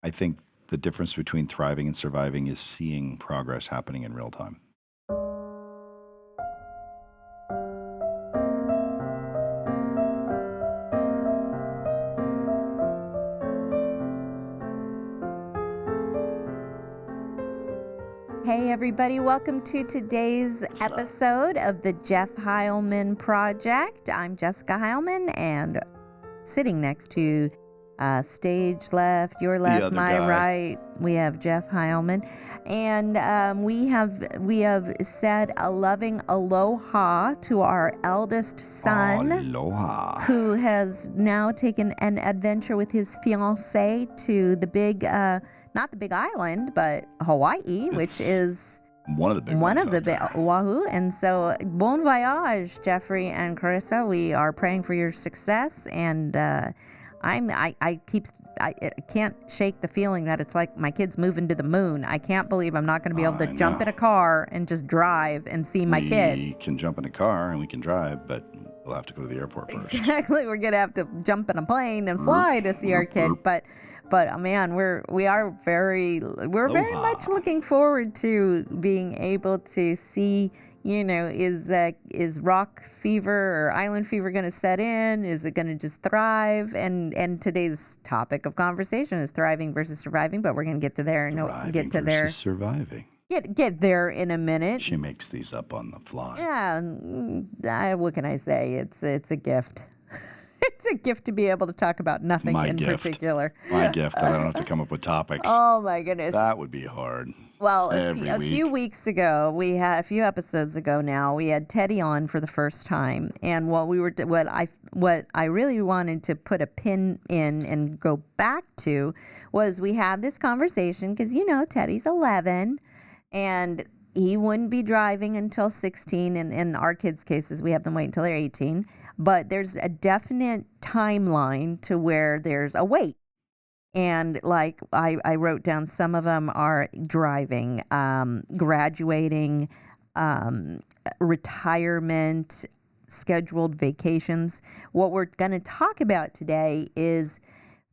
I think the difference between thriving and surviving is seeing progress happening in real time. Hey everybody, welcome to today's episode of the Jeff Heilman Project. I'm Jessica Heilman, and sitting next to stage left, your left, my right, we have Jeff Heilman, and we have said a loving aloha to our eldest son, Aloha, who has now taken an adventure with his fiancée to the big. Not the big island, but Hawaii, which is one of the big Oahu. And so, bon voyage, Jeffrey and Carissa. We are praying for your success, and I can't shake the feeling that it's like my kid's moving to the moon. I can't believe I'm not going to be able to jump in a car and just drive and see my kid. We can jump in a car and we can drive, but we'll have to go to the airport first. Exactly. We're going to have to jump in a plane and fly to see our kid. But man, we are very much looking forward to being able to see, is rock fever or island fever going to set in? Is it going to just thrive? And today's topic of conversation is thriving versus surviving, but we're going to get to there and get to there. Surviving. Get there in a minute. She makes these up on the fly. Yeah, what can I say? It's a gift. It's a gift to be able to talk about nothing in particular. My gift. I don't have to come up with topics. Oh my goodness. That would be hard. Well, a few weeks ago, a few episodes ago now, we had Teddy on for the first time, and what I really wanted to put a pin in and go back to was we had this conversation because Teddy's 11. And he wouldn't be driving until 16. And in our kids' cases, we have them wait until they're 18. But there's a definite timeline to where there's a wait. And like I wrote down, some of them are driving, graduating, retirement, scheduled vacations. What we're going to talk about today is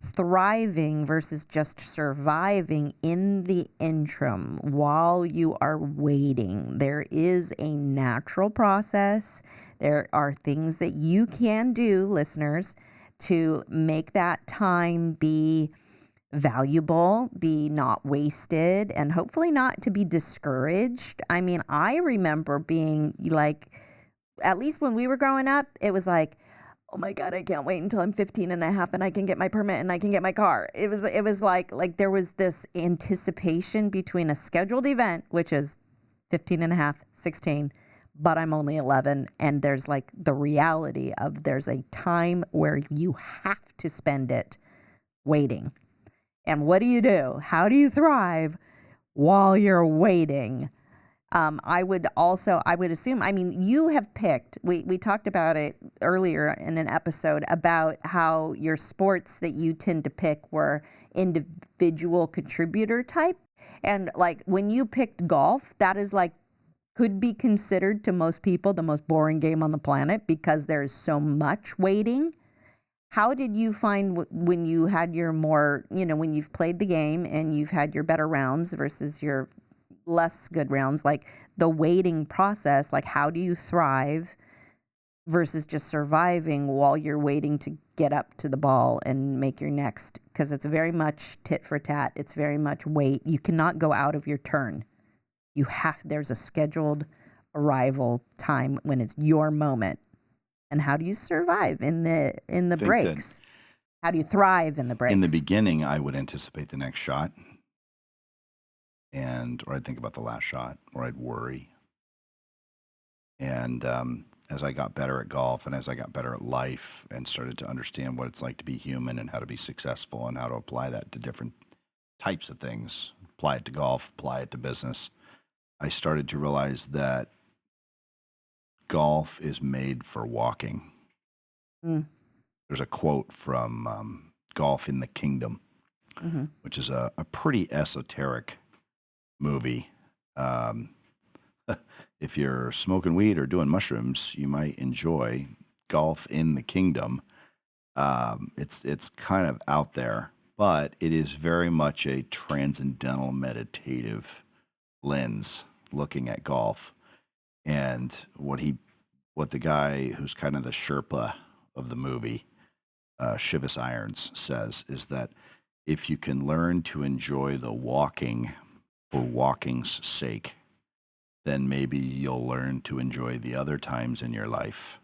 thriving versus just surviving in the interim while you are waiting. There is a natural process. There are things that you can do, listeners, to make that time be valuable, be not wasted, and hopefully not to be discouraged. I mean, I remember being like, at least when we were growing up, it was like, oh my God, I can't wait until I'm 15 and a half and I can get my permit and I can get my car. It was like there was this anticipation between a scheduled event, which is 15 and a half, 16, but I'm only 11. And there's like the reality of there's a time where you have to spend it waiting. And what do? How do you thrive while you're waiting? I would assume, you have picked, we talked about it earlier in an episode about how your sports that you tend to pick were individual contributor type. And like when you picked golf, that is like, could be considered to most people the most boring game on the planet because there is so much waiting. How did you find when you had your more, when you've played the game and you've had your better rounds versus your less good rounds, like the waiting process, like how do you thrive versus just surviving while you're waiting to get up to the ball and make your next, because it's very much tit for tat. It's very much wait. You cannot go out of your turn. There's a scheduled arrival time when it's your moment. And how do you survive in the breaks? How do you thrive in the breaks? In the beginning, I would anticipate the next shot. Or I'd think about the last shot, or I'd worry. And as I got better at golf and as I got better at life and started to understand what it's like to be human and how to be successful and how to apply that to different types of things, apply it to golf, apply it to business, I started to realize that golf is made for walking. There's a quote from Golf in the Kingdom, which is a pretty esoteric movie. If you're smoking weed or doing mushrooms, you might enjoy Golf in the Kingdom. It's kind of out there, but it is very much a transcendental meditative lens looking at golf. And what the guy who's kind of the Sherpa of the movie, Shivas Irons, says is that if you can learn to enjoy the walking for walking's sake, then maybe you'll learn to enjoy the other times in your life.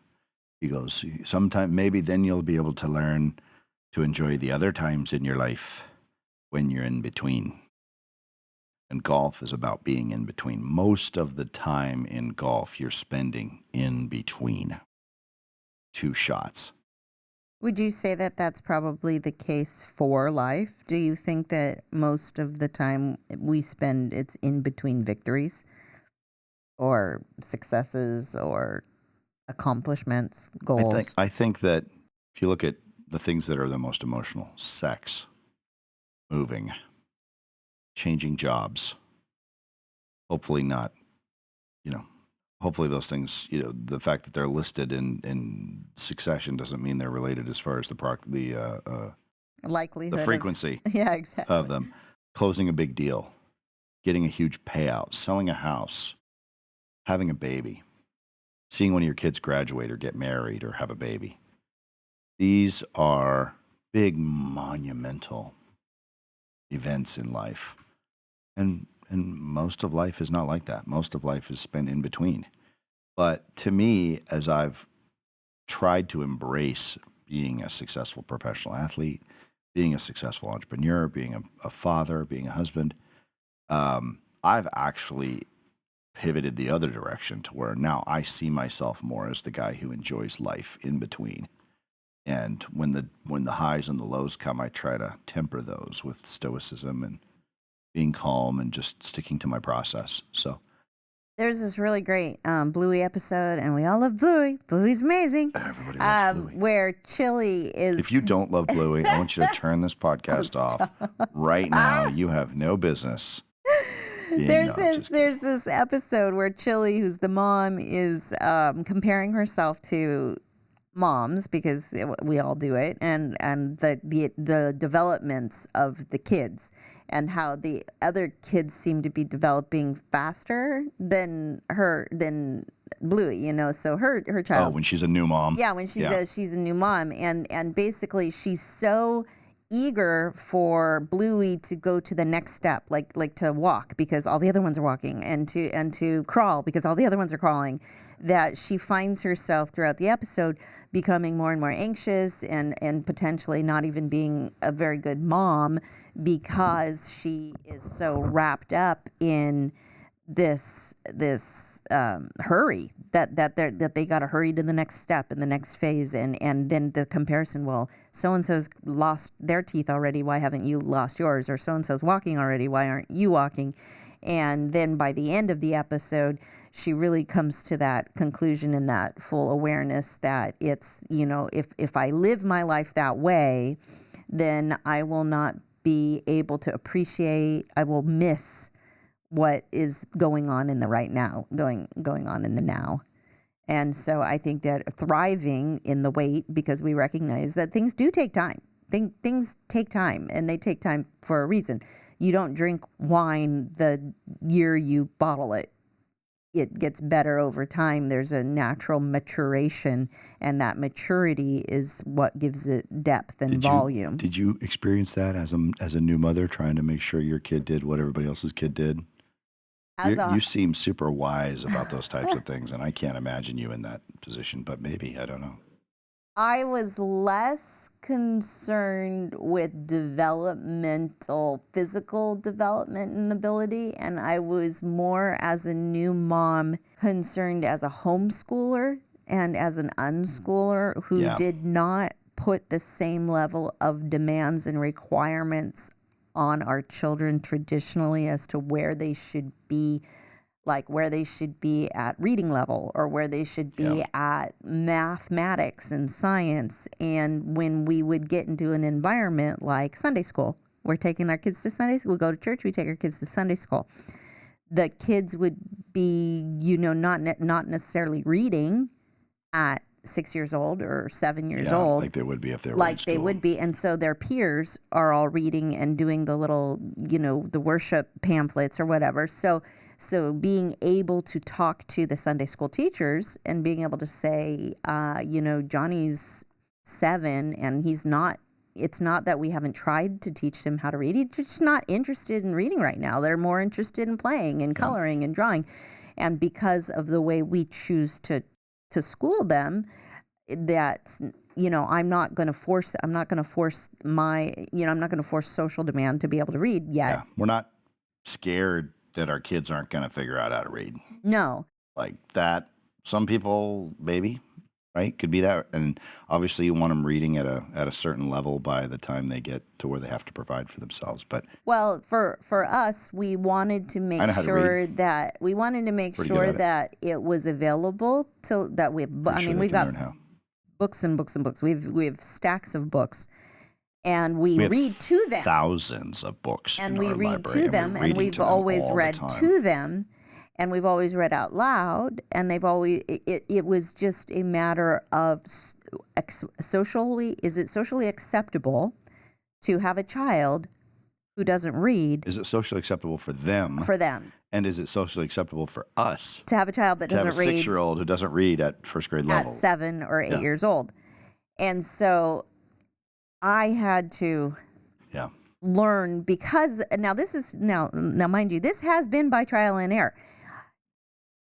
He goes, sometime maybe then you'll be able to learn to enjoy the other times in your life when you're in between. And golf is about being in between. Most of the time in golf, you're spending in between two shots. Would you say that that's probably the case for life? Do you think that most of the time we spend it's in between victories or successes or accomplishments, goals? I think that if you look at the things that are the most emotional, sex, moving, changing jobs, hopefully not, hopefully those things, the fact that they're listed in succession doesn't mean they're related as far as the likelihood, the frequency yeah, exactly, of them. Closing a big deal, getting a huge payout, selling a house, having a baby, seeing one of your kids graduate or get married or have a baby. These are big, monumental events in life. And most of life is not like that. Most of life is spent in between. But to me, as I've tried to embrace being a successful professional athlete, being a successful entrepreneur, being a father, being a husband, I've actually pivoted the other direction to where now I see myself more as the guy who enjoys life in between. And when the highs and the lows come, I try to temper those with stoicism and being calm and just sticking to my process. So there's this really great Bluey episode, and we all love Bluey. Bluey's amazing. Everybody loves Bluey. Where Chili is. If you don't love Bluey, I want you to turn this podcast off right now. You have no business. There's this episode where Chili, who's the mom, is comparing herself to moms, because we all do it, and the developments of the kids and how the other kids seem to be developing faster than Bluey, so her child. Oh, when she's a new mom. Yeah, when she's a new mom, and basically she's so eager for Bluey to go to the next step, like to walk because all the other ones are walking, and to crawl because all the other ones are crawling, that she finds herself throughout the episode becoming more and more anxious and potentially not even being a very good mom because she is so wrapped up in this hurry that they got to hurry to the next step in the next phase, and then the comparison, well, so and so's lost their teeth already, why haven't you lost yours? Or so and so's walking already, why aren't you walking? And then by the end of the episode, she really comes to that conclusion and that full awareness that it's, if I live my life that way, then I will not be able to appreciate, I will miss what is going on in the right now, going on in the now. And so I think that thriving in the wait, because we recognize that things do take time. Things take time, and they take time for a reason. You don't drink wine the year you bottle it. It gets better over time. There's a natural maturation, and that maturity is what gives it depth and volume. Did you experience that as a new mother, trying to make sure your kid did what everybody else's kid did? You seem super wise about those types of things, and I can't imagine you in that position, but maybe, I don't know. I was less concerned with developmental, physical development and ability, and I was more, as a new mom, concerned as a homeschooler and as an unschooler who did not put the same level of demands and requirements on our children traditionally as to where they should be, like where they should be at reading level or where they should be at mathematics and science. And when we would get into an environment like Sunday school, we're taking our kids to Sunday school, we go to church, we take our kids to Sunday school. The kids would be, not necessarily reading at 6 years old or 7 years Yeah, old. like they would be if they were in Like school. they would be. And so their peers are all reading and doing the little, the worship pamphlets or whatever. So being able to talk to the Sunday school teachers and being able to say, Johnny's 7 and it's not that we haven't tried to teach him how to read. He's just not interested in reading right now. They're more interested in playing and coloring and drawing. And because of the way we choose to school them, that's, I'm not going to force social demand to be able to read yet. Yeah, we're not scared that our kids aren't going to figure out how to read. No. Like that, some people, maybe, right? Could be that. And obviously you want them reading at a certain level by the time they get to where they have to provide for themselves. But well, for us, we wanted to make sure that it was available we've got books and books and books. We have stacks of books. And we read to them. Thousands of books. And in we our read library, to them, and we've always read to them, and we've always read out loud, and they've always, it was just a matter of is it socially acceptable to have a child who doesn't read? Is it socially acceptable for them? For them. And is it socially acceptable for us? To have a child that doesn't read. To have a 6-year-old who doesn't read at first grade level. At 7 or 8 years old. And so I had to learn, because now mind you, this has been by trial and error.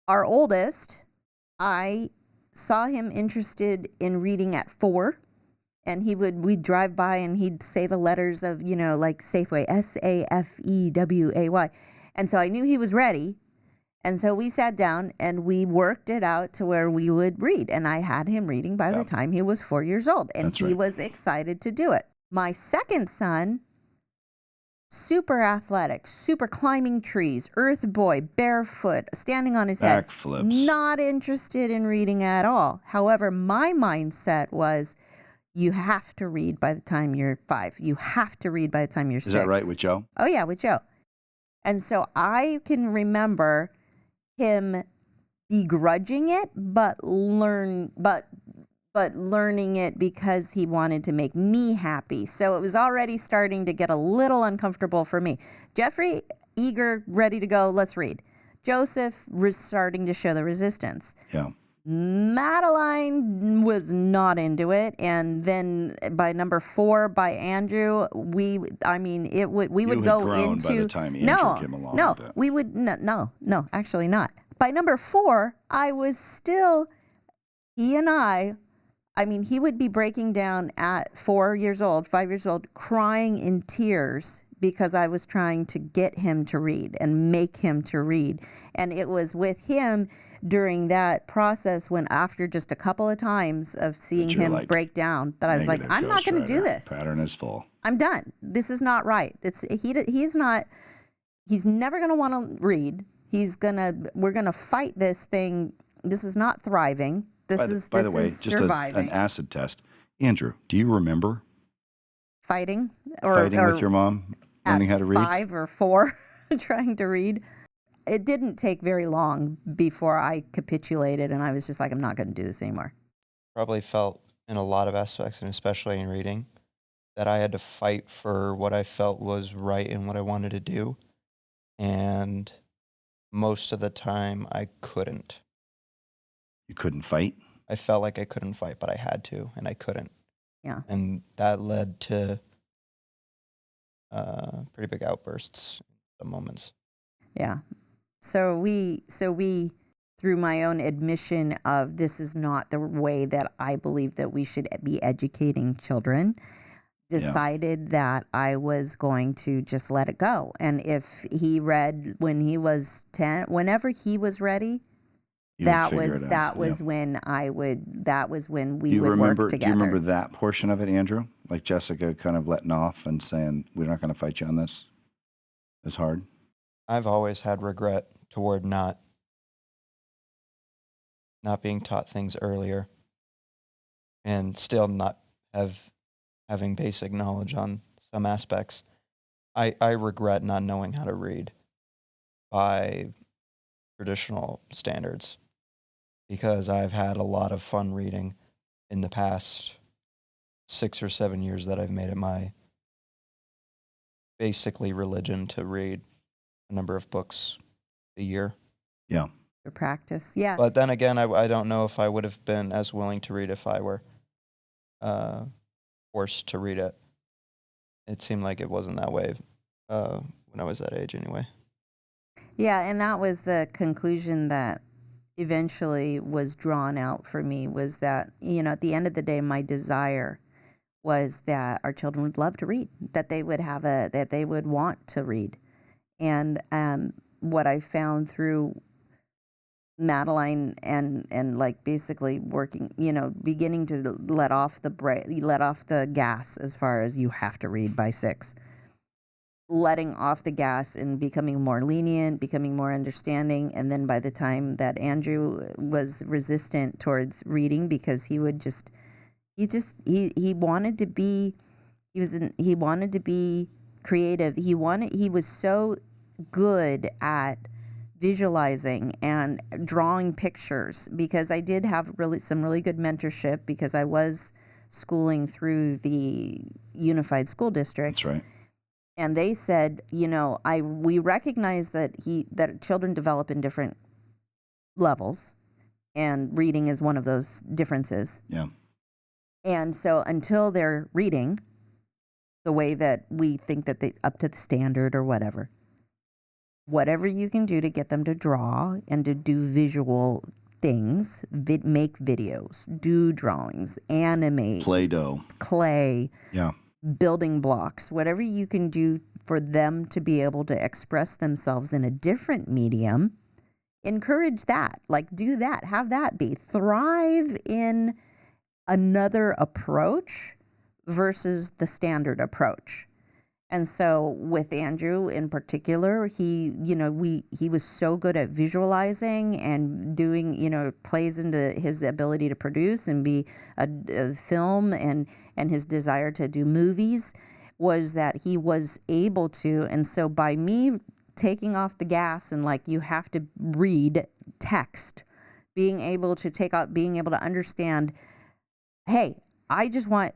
Our oldest, I saw him interested in reading at 4, and we'd drive by and he'd say the letters of, like Safeway, Safeway. And so I knew he was ready. And so we sat down and we worked it out to where we would read. And I had him reading by the time he was 4 years old. And he was excited to do it. My second son, super athletic, super climbing trees, earth boy, barefoot, standing on his head. Backflips. Not interested in reading at all. However, my mindset was, you have to read by the time you're 5. You have to read by the time you're 6. Is that right with Joe? Oh, yeah, with Joe. And so I can remember him begrudging it, but learning it because he wanted to make me happy. So it was already starting to get a little uncomfortable for me. Jeffrey, eager, ready to go, let's read. Joseph was starting to show the resistance. Yeah. Madeline was not into it, and then by number 4, by Andrew, we would go into by the time Andrew came along with it. We would no, actually not. By number 4, I was still, he would be breaking down at 4 years old, 5 years old, crying in tears because I was trying to get him to read and make him to read. And it was with him during that process when, after just a couple of times of seeing him break down, that I was like, I'm not going to do this. Pattern is full. I'm done. This is not right. He's never going to want to read. We're going to fight this thing. This is not thriving. By the way, just an acid test. Andrew, do you remember fighting with your mom, learning how to read? 5 or 4, trying to read. It didn't take very long before I capitulated, and I was just like, I'm not going to do this anymore. Probably felt in a lot of aspects, and especially in reading, that I had to fight for what I felt was right and what I wanted to do. And most of the time, I couldn't. You couldn't fight? I felt like I couldn't fight, but I had to, and I couldn't. Yeah. And that led to pretty big outbursts in some moments. Yeah. So we, through my own admission of this is not the way that I believe that we should be educating children, decided that I was going to just let it go. And if he read when he was 10, whenever he was ready, that was when we would work together. Do you remember that portion of it, Andrew? Like Jessica kind of letting off and saying, we're not going to fight you on this? It's hard. I've always had regret toward not being taught things earlier, and still not having basic knowledge on some aspects. I regret not knowing how to read by traditional standards, because I've had a lot of fun reading in the past 6 or 7 years that I've made it my basically religion to read a number of books a year. Yeah. For practice. Yeah. But then again, I don't know if I would have been as willing to read if I were forced to read it. It seemed like it wasn't that way when I was that age anyway. Yeah, and that was the conclusion that eventually was drawn out for me, was that, at the end of the day, my desire was that our children would love to read, that they would that they would want to read. And what I found through Madeline and like basically working, beginning to let off the gas as far as you have to read by 6. Letting off the gas and becoming more lenient, becoming more understanding. And then by the time that Andrew was resistant towards reading, because he wanted to be creative. He was so good at visualizing and drawing pictures, because I did have some really good mentorship, because I was schooling through the Unified School District. That's right. And they said, we recognize that children develop in different levels, and reading is one of those differences. Yeah. And so until they're reading the way that we think that they up to the standard or whatever you can do to get them to draw and to do visual things, make videos, do drawings, animate, Play-Doh, clay. Yeah. Building blocks, whatever you can do for them to be able to express themselves in a different medium, encourage that. Like, do that. Have that be. Thrive in another approach versus the standard approach. And so with Andrew in particular, he was so good at visualizing and doing, plays into his ability to produce and be a film, and his desire to do movies, was that he was able to. And so by me taking off the gas and like, you have to read text, being able to understand, hey, I just want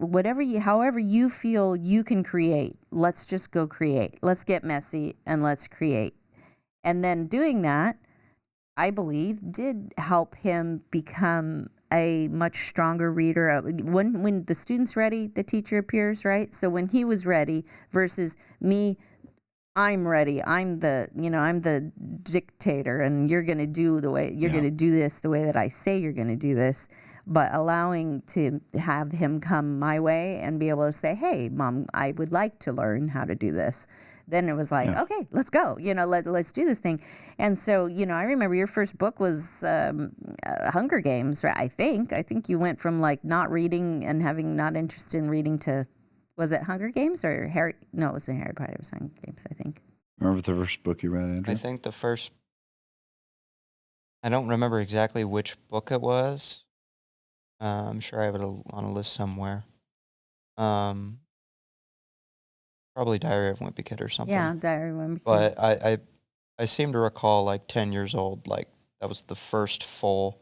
however you feel you can create. Let's just go create. Let's get messy and let's create. And then doing that, I believe, did help him become a much stronger reader. When the student's ready, the teacher appears, right? So when he was ready versus me, I'm ready. I'm the dictator, and you're going to do going to do this the way that I say you're going to do this. But allowing to have him come my way and be able to say, hey, Mom, I would like to learn how to do this. Then it was like, okay, let's go. Let's do this thing. And so, I remember your first book was Hunger Games, right? I think you went from like not reading and having not interested in reading to, was it Hunger Games or Harry? No, it wasn't Harry Potter. It was Hunger Games, I think. Remember the first book you read, Andrew? I think the first, I don't remember exactly which book it was. I'm sure I have it on a list somewhere. Probably Diary of a Wimpy Kid or something. Yeah, Diary of a Wimpy Kid. But I seem to recall, like 10 years old, like that was the first full,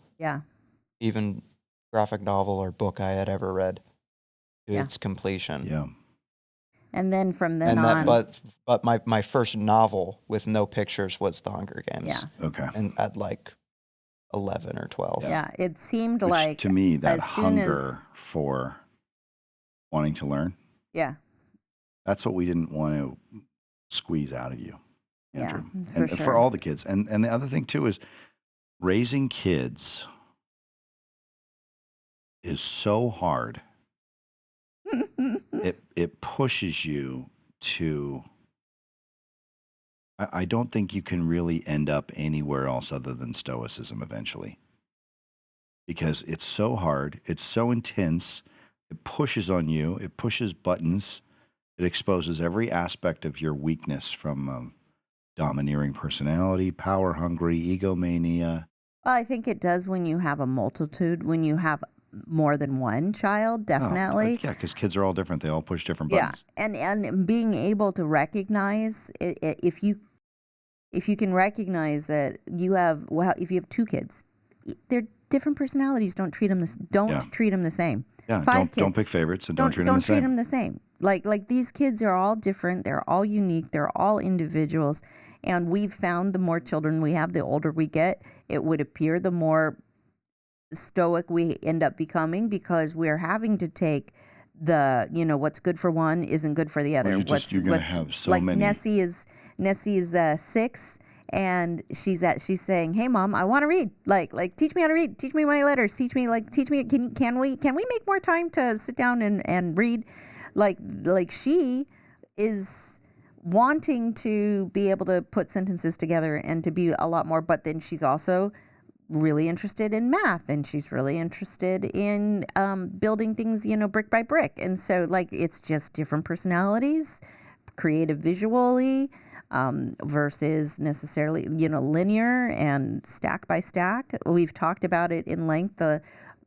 even graphic novel or book I had ever read to its completion. Yeah. And then from then on. But my first novel with no pictures was The Hunger Games. Yeah. Okay. And at like 11 or 12. Yeah, it seemed Which, like, to me, that as soon hunger for wanting to learn, that's what we didn't want to squeeze out of you, Andrew. For and sure. for all the kids. And the other thing, too, is raising kids is so hard. It pushes you to... I don't think you can really end up anywhere else other than stoicism eventually. Because it's so hard, it's so intense, it pushes on you, it pushes buttons, it exposes every aspect of your weakness, from domineering personality, power hungry, egomania. Well, I think it does when you have a multitude, when you have more than one child, definitely. Because kids are all different. They all push different buttons. Yeah, and being able to recognize if you can recognize that if you have 2 kids, they're different personalities. Don't treat them treat them the same. Yeah, 5 don't kids. pick favorites and don't treat them the same. Don't treat them the same. Like these kids are all different. They're all unique. They're all individuals. And we've found the more children we have, the older we get, it would appear the more stoic we end up becoming, because we're having to take what's good for one isn't good for the other. Well, you're going to have so like many. Nessie is 6, and she's saying, "Hey mom, I want to read. Like teach me how to read. Teach me my letters. Teach me. Can we make more time to sit down and read?" Like she is wanting to be able to put sentences together and to be a lot more, but then she's also really interested in math, and she's really interested in building things, brick by brick. And so it's just different personalities, creative visually, versus necessarily, linear and stack by stack. We've talked about it in length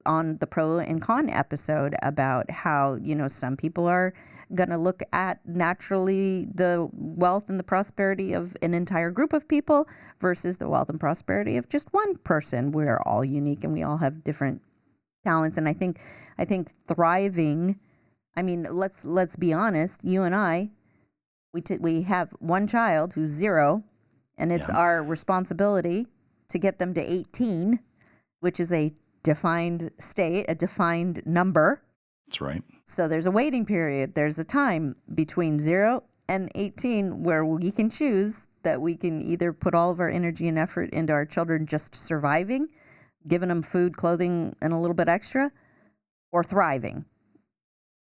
on the pro and con episode about how, some people are going to look at naturally the wealth and the prosperity of an entire group of people versus the wealth and prosperity of just one person. We're all unique and we all have different talents. And I think thriving, let's be honest, you and I, we have one child who's 0, and it's our responsibility to get them to 18, which is a defined state, a defined number. That's right. So there's a waiting period. There's a time between 0 and 18 where we can choose that we can either put all of our energy and effort into our children just surviving, giving them food, clothing, and a little bit extra, or thriving.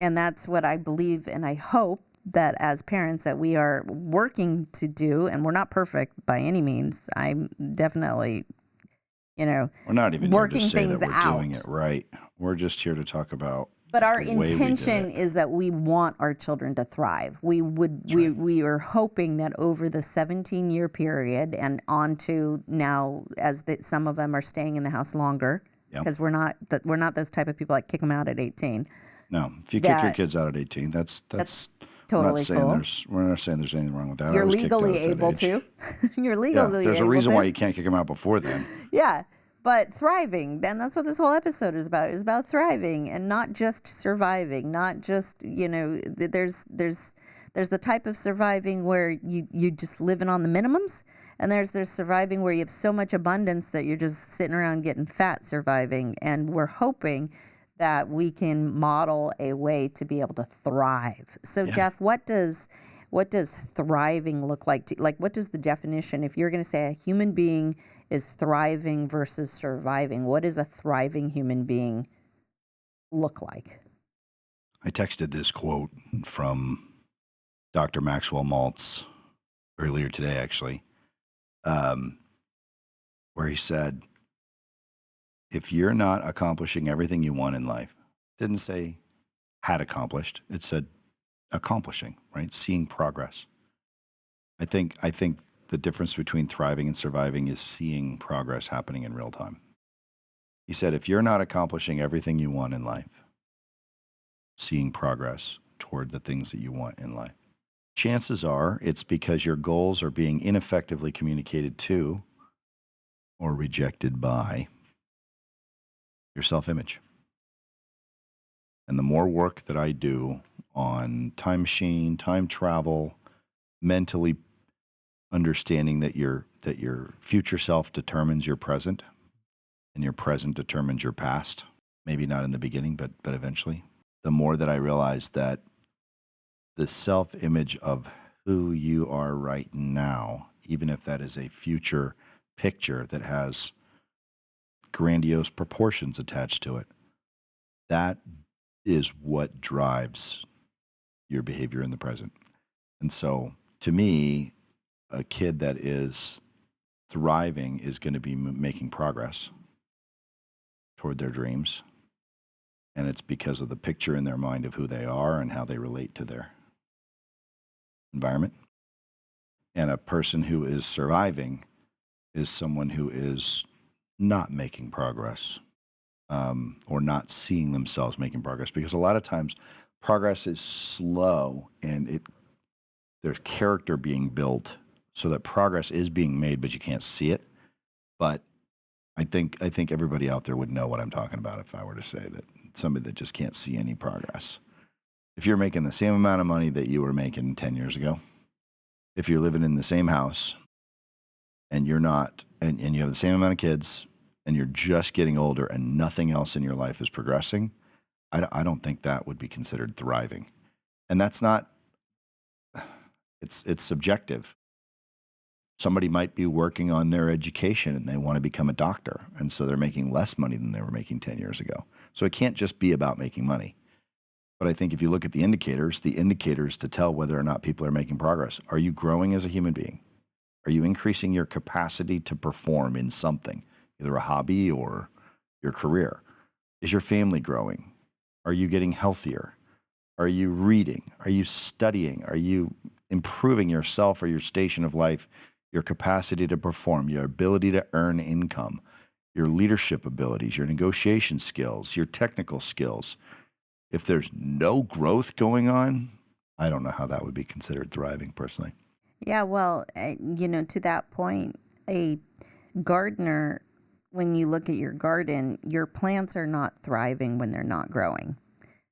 And that's what I believe, and I hope that as parents that we are working to do, and we're not perfect by any means. I'm definitely we're not even working here to say things that we're out. doing it right. We're just here to talk about. But our the way we did intention it. is that we want our children to thrive. We we are hoping that over the 17-year period and on to now, as some of them are staying in the house longer, because we're not those type of people that kick them out at 18. No, if you kick your kids out at 18, that's totally cool. We're not saying there's anything wrong with that. You're legally able to. You're legally there's a able reason to. why you can't kick them out before then. Yeah, but thriving, then that's what this whole episode is about. It's about thriving and not just surviving, not just, there's the type of surviving where you just living on the minimums, and there's surviving where you have so much abundance that you're just sitting around getting fat surviving. And we're hoping that we can model a way to be able to thrive. So Jeff, what does thriving look like? What does the definition, if you're going to say a human being is thriving versus surviving, what does a thriving human being look like? I texted this quote from Dr. Maxwell Maltz earlier today, actually, where he said, if you're not accomplishing everything you want in life, it didn't say had accomplished, it said accomplishing, right? Seeing progress. I think the difference between thriving and surviving is seeing progress happening in real time. He said, if you're not accomplishing everything you want in life, seeing progress toward the things that you want in life, chances are it's because your goals are being ineffectively communicated to or rejected by your self-image. And the more work that I do on time machine, time travel, mentally understanding that your future self determines your present, and your present determines your past, maybe not in the beginning, but eventually, the more that I realize that the self-image of who you are right now, even if that is a future picture that has grandiose proportions attached to it, that is what drives your behavior in the present. And so to me, a kid that is thriving is going to be making progress toward their dreams. And it's because of the picture in their mind of who they are and how they relate to their environment. And a person who is surviving is someone who is not making progress, or not seeing themselves making progress, because a lot of times progress is slow and there's character being built so that progress is being made, but you can't see it. But I think everybody out there would know what I'm talking about if I were to say that somebody that just can't see any progress. If you're making the same amount of money that you were making 10 years ago, if you're living in the same house and you're not, and you have the same amount of kids and you're just getting older and nothing else in your life is progressing, I don't think that would be considered thriving. And that's not, it's subjective. Somebody might be working on their education and they want to become a doctor. And so they're making less money than they were making 10 years ago. So it can't just be about making money. But I think if you look at the indicators to tell whether or not people are making progress, are you growing as a human being? Are you increasing your capacity to perform in something, either a hobby or your career? Is your family growing? Are you getting healthier? Are you reading? Are you studying? Are you improving yourself or your station of life, your capacity to perform, your ability to earn income, your leadership abilities, your negotiation skills, your technical skills? If there's no growth going on, I don't know how that would be considered thriving personally. Yeah, well, to that point, a gardener, when you look at your garden, your plants are not thriving when they're not growing.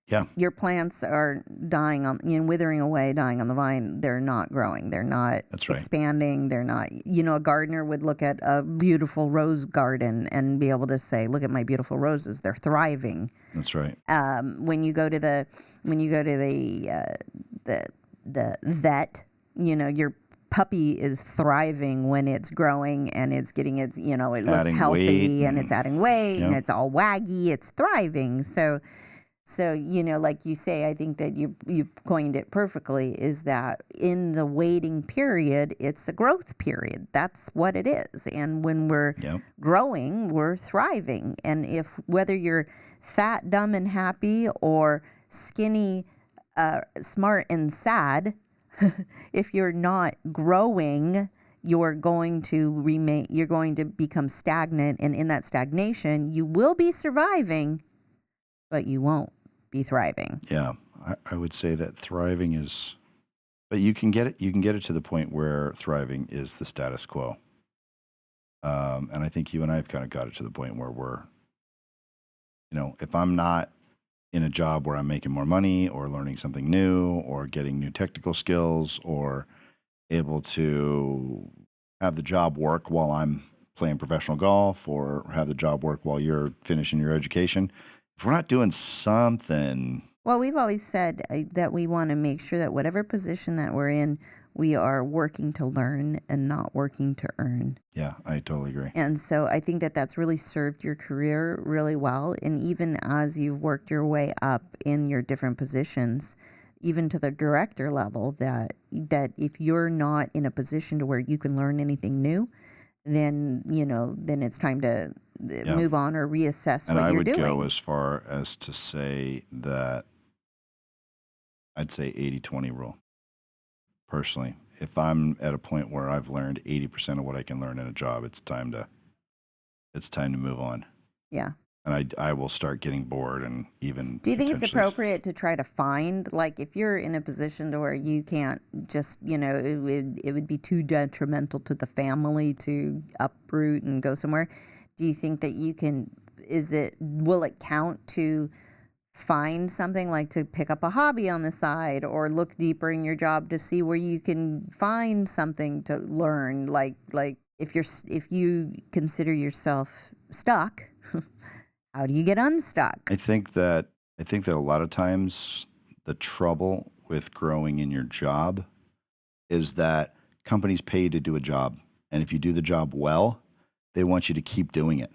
Yeah. Your plants are dying withering away, dying on the vine. They're not growing. They're not That's right. expanding. They're not, a gardener would look at a beautiful rose garden and be able to say, look at my beautiful roses. They're thriving. That's right. When you go to the vet, your puppy is thriving when it's growing and it's getting its, it looks healthy and it's adding weight and it's all waggy. It's thriving. So, like you say, I think that you coined it perfectly, is that in the waiting period, it's a growth period. That's what it is. And when we're growing, we're thriving. And whether you're fat, dumb, and happy, or skinny, smart, and sad, if you're not growing, you're going to become stagnant. And in that stagnation, you will be surviving, but you won't be thriving. Yeah, I would say that thriving is, but you can get it to the point where thriving is the status quo. And I think you and I have kind of got it to the point where we're, if I'm not in a job where I'm making more money or learning something new or getting new technical skills or able to have the job work while I'm playing professional golf or have the job work while you're finishing your education, if we're not doing something. Well, we've always said that we want to make sure that whatever position that we're in, we are working to learn and not working to earn. Yeah, I totally agree. And so I think that that's really served your career really well. And even as you've worked your way up in your different positions, even to the director level, that if you're not in a position to where you can learn anything new, then it's time to move on or reassess what you're doing. And I would go as far as to say that I'd say 80-20 rule. Personally, if I'm at a point where I've learned 80% of what I can learn in a job, it's time to move on. Yeah. And I will start getting bored and even. Do you think it's appropriate to try to find, like, if you're in a position to where you can't just, it would be too detrimental to the family to uproot and go somewhere? Do you think that you can, will it count to find something, like to pick up a hobby on the side or look deeper in your job to see where you can find something to learn? Like if you consider yourself stuck, how do you get unstuck? I think that a lot of times the trouble with growing in your job is that companies pay you to do a job. And if you do the job well, they want you to keep doing it.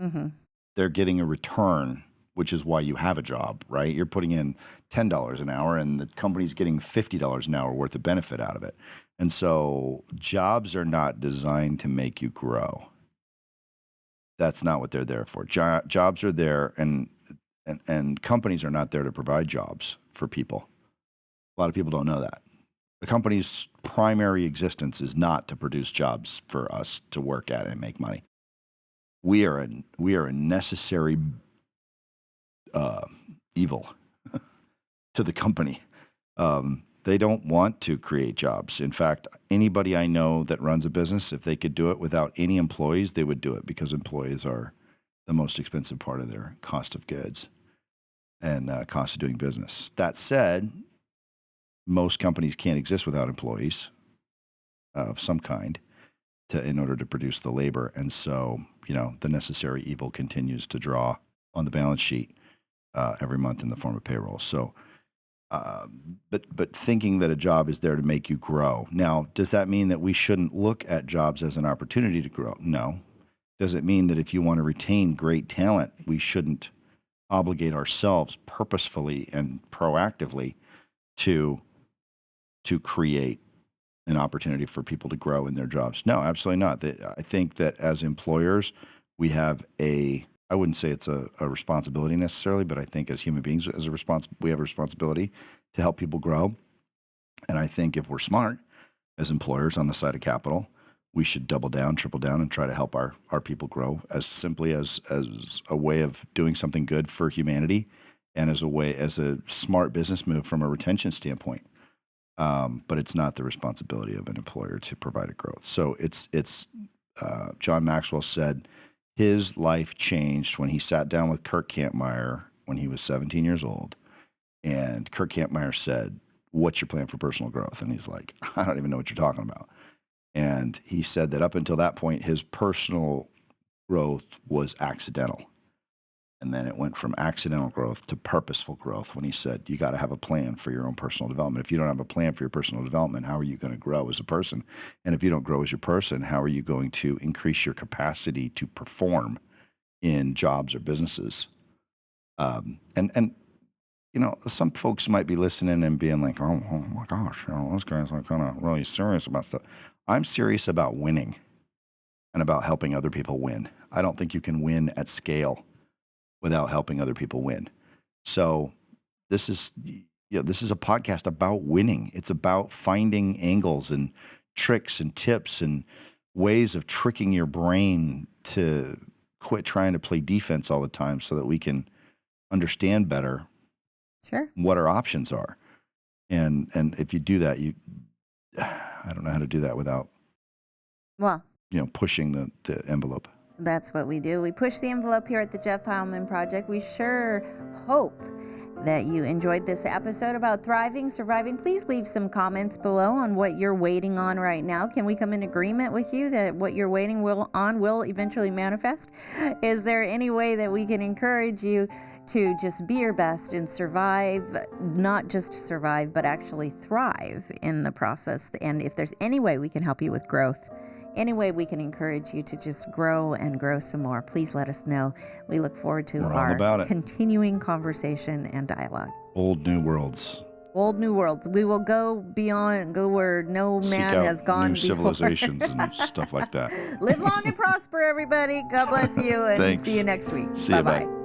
Mm-hmm. They're getting a return, which is why you have a job, right? You're putting in $10 an hour and the company's getting $50 an hour worth of benefit out of it. And so jobs are not designed to make you grow. That's not what they're there for. Jobs are there, and companies are not there to provide jobs for people. A lot of people don't know that. The company's primary existence is not to produce jobs for us to work at and make money. We are a necessary evil to the company. They don't want to create jobs. In fact, anybody I know that runs a business, if they could do it without any employees, they would do it because employees are the most expensive part of their cost of goods and cost of doing business. That said, most companies can't exist without employees of some kind in order to produce the labor. And so, the necessary evil continues to draw on the balance sheet every month in the form of payroll. So, but thinking that a job is there to make you grow. Now, does that mean that we shouldn't look at jobs as an opportunity to grow? No. Does it mean that if you want to retain great talent, we shouldn't obligate ourselves purposefully and proactively to create an opportunity for people to grow in their jobs? No, absolutely not. I think that as employers, we have I wouldn't say it's a responsibility necessarily, but I think as human beings, we have a responsibility to help people grow. And I think if we're smart as employers on the side of capital, we should double down, triple down, and try to help our people grow as simply as a way of doing something good for humanity and as a smart business move from a retention standpoint. But it's not the responsibility of an employer to provide a growth. So it's John Maxwell said his life changed when he sat down with Kurt Kampmeyer when he was 17 years old. And Kurt Kampmeyer said, "What's your plan for personal growth?" And he's like, "I don't even know what you're talking about." And he said that up until that point, his personal growth was accidental. And then it went from accidental growth to purposeful growth when he said, you got to have a plan for your own personal development. If you don't have a plan for your personal development, how are you going to grow as a person? And if you don't grow as your person, how are you going to increase your capacity to perform in jobs or businesses? Some folks might be listening and being like, oh my gosh, this guy's like kind of really serious about stuff. I'm serious about winning and about helping other people win. I don't think you can win at scale without helping other people win. So this is a podcast about winning. It's about finding angles and tricks and tips and ways of tricking your brain to quit trying to play defense all the time so that we can understand better what our options are. And if you do that, I don't know how to do that without pushing the envelope. That's what we do. We push the envelope here at the Jeff Heilman Project. We sure hope that you enjoyed this episode about thriving, surviving. Please leave some comments below on what you're waiting on right now. Can we come in agreement with you that what you're waiting on will eventually manifest? Is there any way that we can encourage you to just be your best and survive, not just survive, but actually thrive in the process? And if there's any way we can help you with growth, any way we can encourage you to just grow and grow some more, please let us know. We look forward to our continuing conversation and dialogue. Old new worlds. Old new worlds. We will go where no man has gone new before. Civilizations and stuff like that. Live long and prosper, everybody. God bless you, and Thanks. see you next week. See you, bye.